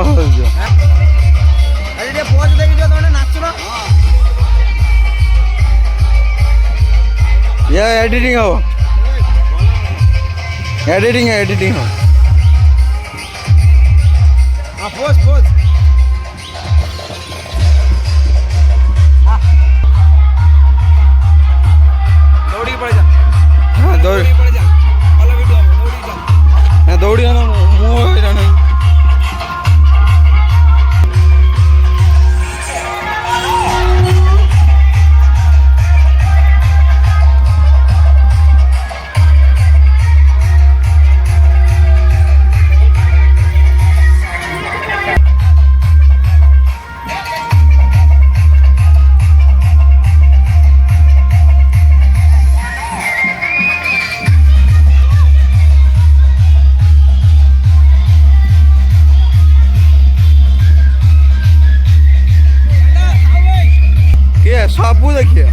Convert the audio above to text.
ଆଜି ଟିକେ ପୋଜ ଦେଇକି ଯିବ ତମେ ନାଚୁନ। ये एडिटिंग हो एडिटिंग हो हाँ पोज पोज दौड़ी पड़ जा। हाँ दौड़ी पड़ जा वाला वीडियो में दौड़ी जा। हाँ दौड़ी ना मुँह जाना सबू देखिए